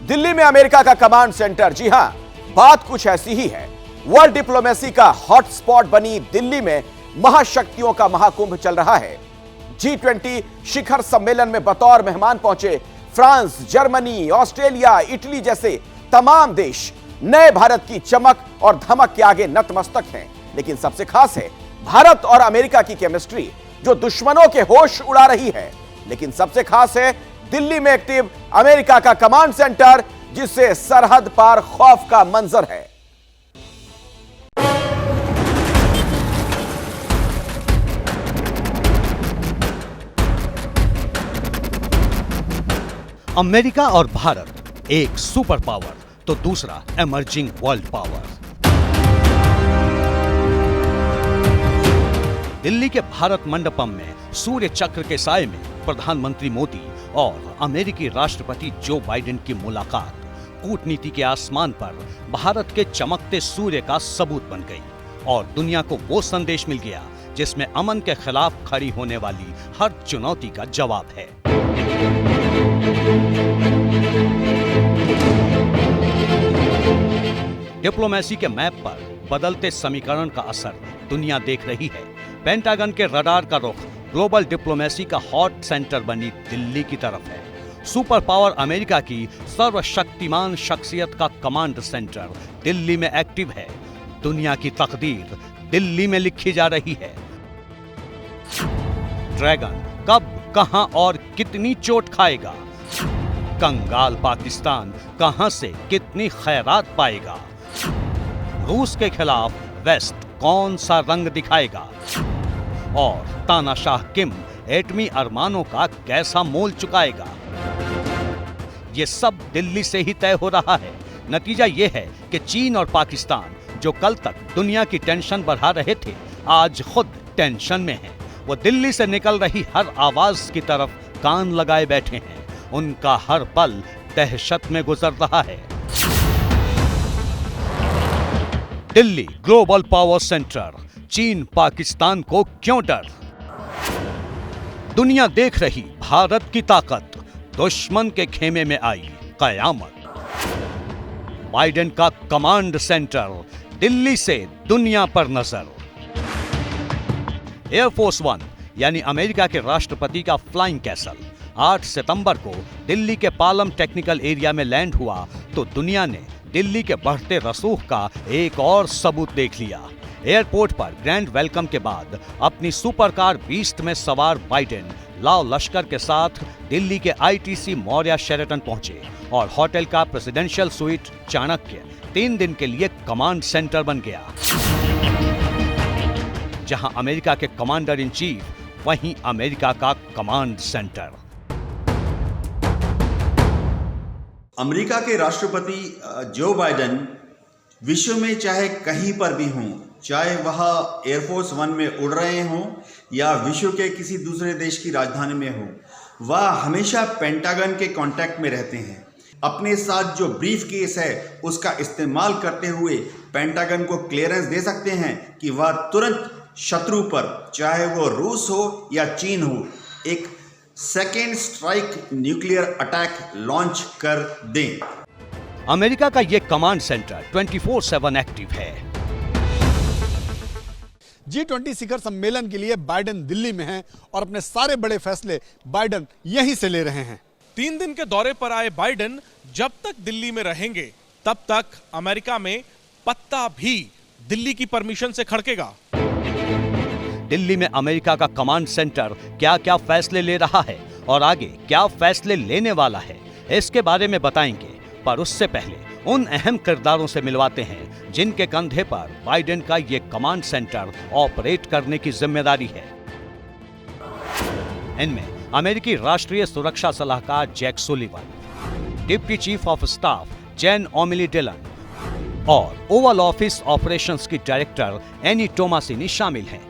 दिल्ली में अमेरिका का command centre. जी हां, बात कुछ ऐसी ही है। वर्ल्ड डिप्लोमेसी का हॉटस्पॉट बनी दिल्ली में महाशक्तियों का महाकुंभ चल रहा है। G20 शिखर सम्मेलन में बतौर मेहमान पहुंचे फ्रांस, जर्मनी, ऑस्ट्रेलिया, इटली जैसे तमाम देश नए भारत की चमक और धमक के आगे नतमस्तक हैं। लेकिन सबसे खास है भारत और अमेरिका की केमिस्ट्री, जो दुश्मनों के होश उड़ा रही है। लेकिन सबसे खास है दिल्ली में एक्टिव अमेरिका का कमांड सेंटर, जिससे सरहद पार खौफ का मंजर है। अमेरिका और भारत, एक सुपर पावर तो दूसरा इमर्जिंग वर्ल्ड पावर। दिल्ली के भारत मंडपम में सूर्य चक्र के साए में प्रधानमंत्री मोदी और अमेरिकी राष्ट्रपति जो बाइडेन की मुलाकात कूटनीति के आसमान पर भारत के चमकते सूर्य का सबूत बन गई और दुनिया को वो संदेश मिल गया जिसमें अमन के खिलाफ खड़ी होने वाली हर चुनौती का जवाब है। डिप्लोमेसी के मैप पर बदलते समीकरण का असर दुनिया देख रही है। पेंटागन के रडार का रुख ग्लोबल डिप्लोमेसी का हॉट सेंटर बनी दिल्ली की तरफ है। सुपर पावर अमेरिका की सर्वशक्तिमान शख्सियत का कमांड सेंटर दिल्ली में एक्टिव है। दुनिया की तकदीर दिल्ली में लिखी जा रही है। ड्रैगन कब, कहां और कितनी चोट खाएगा? कंगाल पाकिस्तान कहां से कितनी खैरात पाएगा? रूस के खिलाफ वेस्ट कौन सा रंग दिखाएगा? और तानाशाह किम एटमी अरमानों का कैसा मोल चुकाएगा? ये सब दिल्ली से ही तय हो रहा है। नतीजा ये है कि चीन और पाकिस्तान, जो कल तक दुनिया की टेंशन बढ़ा रहे थे, आज खुद टेंशन में हैं। वो दिल्ली से निकल रही हर आवाज की तरफ कान लगाए बैठे हैं। उनका हर पल दहशत में गुजर रहा है। दिल्ली ग्लोबल पावर सेंटर, चीन पाकिस्तान को क्यों डर? दुनिया देख रही भारत की ताकत, दुश्मन के खेमे में आई कयामत। बाइडेन का कमांड सेंटर, दिल्ली से दुनिया पर नजर। एयरफोर्स वन यानी अमेरिका के राष्ट्रपति का फ्लाइंग कैसल 8 सितंबर को दिल्ली के पालम टेक्निकल एरिया में लैंड हुआ तो दुनिया ने दिल्ली के बढ़ते रसूख का एक और सबूत देख लिया। एयरपोर्ट पर ग्रैंड वेलकम के बाद अपनी सुपर कार बीस्ट में सवार बाइडेन लाव लश्कर के साथ दिल्ली के आईटीसी मौर्या शेरेटन पहुंचे और होटल का प्रेसिडेंशियल स्वीट चाणक्य 3 दिन के लिए कमांड सेंटर बन गया। जहां अमेरिका के कमांडर इन चीफ, वहीं अमेरिका का कमांड सेंटर। अमेरिका के राष्ट्रपति जो बाइडेन विश्व में चाहे कहीं पर भी हों, चाहे वह एयरफोर्स वन में उड़ रहे हों या विश्व के किसी दूसरे देश की राजधानी में हो, वह हमेशा पेंटागन के कांटेक्ट में रहते हैं। अपने साथ जो ब्रीफ केस है उसका इस्तेमाल करते हुए पेंटागन को क्लियरेंस दे सकते हैं कि वह तुरंत शत्रु पर, चाहे वो रूस हो या चीन हो, एक second strike nuclear attack launch कर दें। अमेरिका का यह कमांड सेंटर 24/7 एक्टिव है। G20 शिखर सम्मेलन के लिए बाइडेन दिल्ली में हैं और अपने सारे बड़े फैसले बाइडेन यहीं से ले रहे हैं। 3 दिन के दौरे पर आए बाइडेन जब तक दिल्ली में रहेंगे तब तक अमेरिका में पत्ता भी दिल्ली की परमिशन से खड़केगा। दिल्ली में अमेरिका का कमांड सेंटर क्या क्या फैसले ले रहा है और आगे क्या फैसले लेने वाला है, इसके बारे में बताएंगे। पर उससे पहले उन अहम किरदारों से मिलवाते हैं जिनके कंधे पर बाइडेन का ये कमांड सेंटर ऑपरेट करने की जिम्मेदारी है। इनमें अमेरिकी राष्ट्रीय सुरक्षा सलाहकार Jake Sullivan, deputy chief of staff Jen O'Malley Dillon और ओवल ऑफिस ऑपरेशंस की डायरेक्टर एनी टोमासिनी शामिल हैं।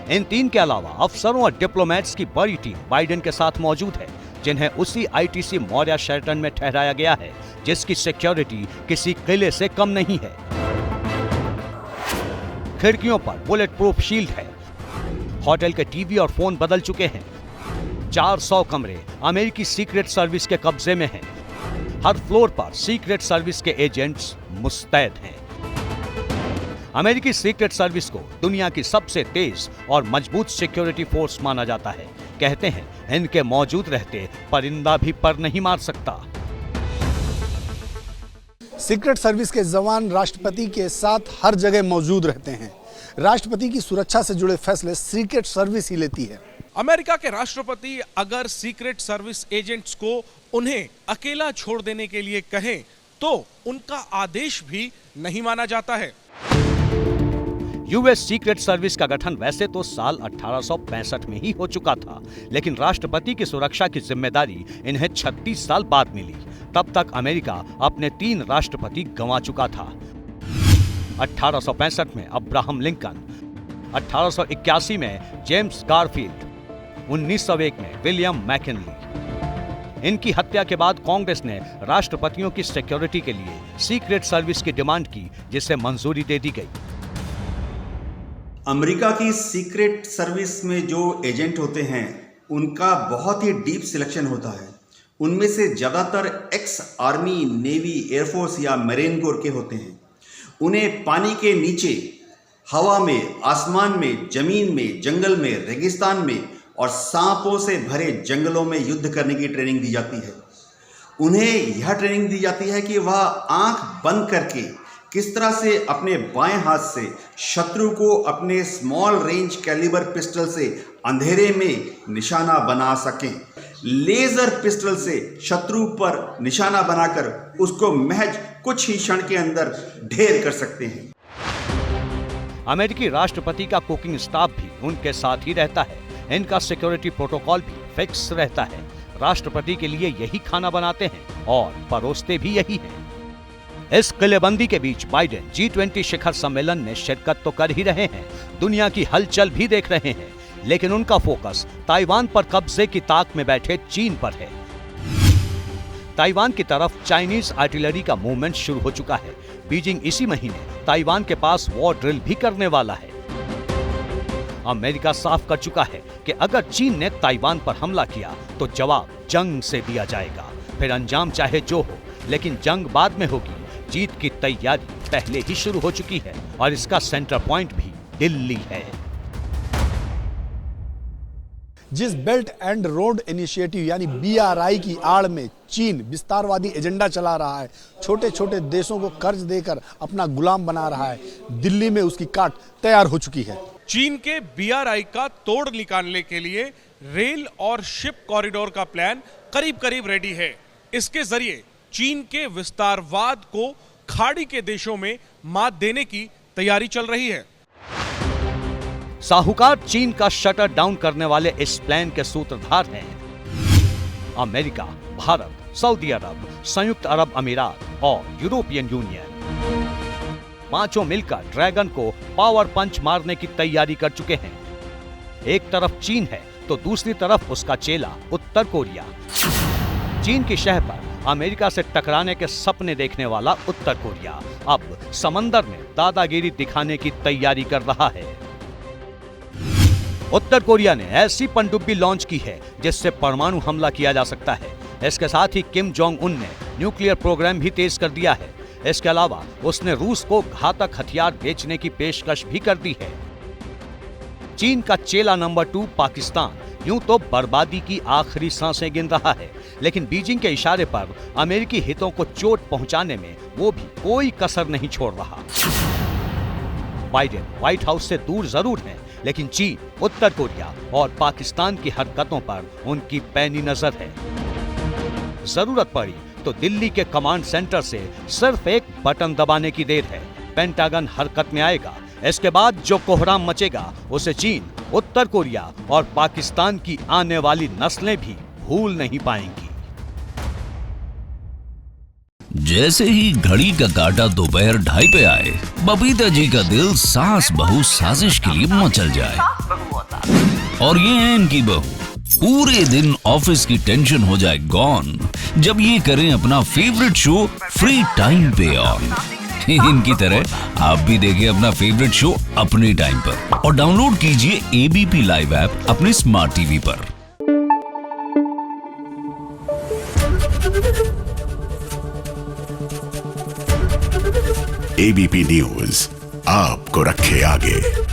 इन 3 के अलावा अफसरों और डिप्लोमेट्स की बड़ी टीम बाइडेन के साथ मौजूद है, जिन्हें उसी आईटीसी मौर्या शेरेटन में ठहराया गया है, जिसकी सिक्योरिटी किसी किले से कम नहीं है। खिड़कियों पर बुलेट प्रूफ शील्ड है। होटल के टीवी और फोन बदल चुके हैं। 400 कमरे अमेरिकी सीक्रेट सर्विस के कब्जे में हैं। हर फ्लोर पर सीक्रेट सर्विस के एजेंट्स मुस्तैद हैं। अमेरिकी सीक्रेट सर्विस को दुनिया की सबसे तेज और मजबूत सिक्योरिटी फोर्स माना जाता है। कहते हैं इनके मौजूद रहते परिंदा भी पर नहीं मार सकता। सीक्रेट सर्विस के जवान राष्ट्रपति के साथ हर जगह मौजूद रहते हैं। राष्ट्रपति की सुरक्षा से जुड़े फैसले सीक्रेट सर्विस ही लेती है। अमेरिका के राष्ट्रपति अगर सीक्रेट सर्विस एजेंट्स को उन्हें अकेला छोड़ देने के लिए कहें तो उनका आदेश भी नहीं माना जाता है। यूएस सीक्रेट सर्विस का गठन वैसे तो साल 1865 में ही हो चुका था, लेकिन राष्ट्रपति की सुरक्षा की जिम्मेदारी इन्हें 36 साल बाद मिली। तब तक अमेरिका अपने 3 राष्ट्रपति गंवा चुका था। 1865 में अब्राहम लिंकन, 1881 में जेम्स गारफील्ड, 1901 में विलियम मैकिनली। इनकी हत्या के बाद कांग्रेस ने राष्ट्रपतियों की सिक्योरिटी के लिए सीक्रेट सर्विस की डिमांड की, जिसे मंजूरी दे दी गई। अमेरिका की सीक्रेट सर्विस में जो एजेंट होते हैं उनका बहुत ही डीप सिलेक्शन होता है। उनमें से ज़्यादातर एक्स आर्मी, नेवी, एयरफोर्स या मरीन कोर के होते हैं। उन्हें पानी के नीचे, हवा में, आसमान में, जमीन में, जंगल में, रेगिस्तान में और सांपों से भरे जंगलों में युद्ध करने की ट्रेनिंग दी जाती है। उन्हें यह ट्रेनिंग दी जाती है कि वह आंख बंद करके किस तरह से अपने बाएं हाथ से शत्रु को अपने स्मॉल रेंज कैलिबर पिस्टल से अंधेरे में निशाना बना सकें। लेजर पिस्टल से शत्रु पर निशाना बनाकर उसको महज कुछ ही क्षण के अंदर ढेर कर सकते हैं। अमेरिकी राष्ट्रपति का कुकिंग स्टाफ भी उनके साथ ही रहता है। इनका सिक्योरिटी प्रोटोकॉल भी फिक्स रहता है। राष्ट्रपति के लिए यही खाना बनाते हैं और परोसते भी यही हैं। इस किलेबंदी के बीच बाइडेन G20 शिखर सम्मेलन में शिरकत तो कर ही रहे हैं, दुनिया की हलचल भी देख रहे हैं, लेकिन उनका फोकस ताइवान पर कब्जे की ताक में बैठे चीन पर है। ताइवान की तरफ चाइनीज आर्टिलरी का मूवमेंट शुरू हो चुका है। बीजिंग इसी महीने ताइवान के पास वॉर ड्रिल भी करने वाला है। अमेरिका साफ कर चुका है कि अगर चीन ने ताइवान पर हमला किया तो जवाब जंग से दिया जाएगा। फिर अंजाम चाहे जो हो, लेकिन जंग बाद में होगी। जीत की तैयारी पहले ही शुरू हो चुकी है और इसका सेंटर पॉइंट भी दिल्ली है। जिस बेल्ट एंड रोड इनिशिएटिव यानी BRI की आड़ में चीन विस्तारवादी एजेंडा चला रहा है, छोटे छोटे देशों को कर्ज देकर अपना गुलाम बना रहा है, दिल्ली में उसकी काट तैयार हो चुकी है। चीन के BRI का तोड़ निकालने के लिए रेल और शिप कॉरिडोर का प्लान करीब करीब रेडी है। इसके जरिए चीन के विस्तारवाद को खाड़ी के देशों में मात देने की तैयारी चल रही है। साहूकार चीन का शटर डाउन करने वाले इस प्लान के सूत्रधार हैं अमेरिका, भारत, सऊदी अरब, संयुक्त अरब अमीरात और यूरोपियन यूनियन। पांचों मिलकर ड्रैगन को पावर पंच मारने की तैयारी कर चुके हैं। एक तरफ चीन है तो दूसरी तरफ उसका चेला उत्तर कोरिया। चीन की शह पर अमेरिका से टकराने के सपने देखने वाला उत्तर कोरिया अब समंदर में दादागिरी दिखाने की तैयारी कर रहा है। उत्तर कोरिया ने ऐसी पनडुब्बी लॉन्च की है जिससे परमाणु हमला किया जा सकता है। इसके साथ ही किम जोंग उन ने न्यूक्लियर प्रोग्राम भी तेज कर दिया है। इसके अलावा उसने रूस को घातक हथियार बेचने की पेशकश भी कर दी है। चीन का चेला नंबर 2 पाकिस्तान यूं तो बर्बादी की आखिरी सांसें गिन रहा है, लेकिन बीजिंग के इशारे पर अमेरिकी हितों को चोट पहुंचाने में वो भी कोई कसर नहीं छोड़ रहा। बाइडेन व्हाइट हाउस से दूर जरूर हैं, लेकिन चीन, उत्तर कोरिया और पाकिस्तान की हरकतों पर उनकी पैनी नजर है। जरूरत पड़ी तो दिल्ली के कमांड सेंटर से सिर्फ एक बटन दबाने की देर है। पेंटागन हरकत में आएगा। इसके बाद जो कोहराम मचेगा उसे चीन, उत्तर कोरिया और पाकिस्तान की आने वाली नस्लें भी भूल नहीं पाएंगी। जैसे ही घड़ी का काटा दोपहर 2:30 पे आए, बबीता जी का दिल सास बहू साजिश के लिए मचल जाए। और ये है इनकी बहू, पूरे दिन ऑफिस की टेंशन हो जाए गॉन जब ये करें अपना फेवरेट शो फ्री टाइम पे ऑन। इनकी तरह आप भी देखिए अपना फेवरेट शो अपने टाइम पर और डाउनलोड कीजिए ABP लाइव ऐप अपने स्मार्ट टीवी पर। एबीपी न्यूज आपको रखे आगे।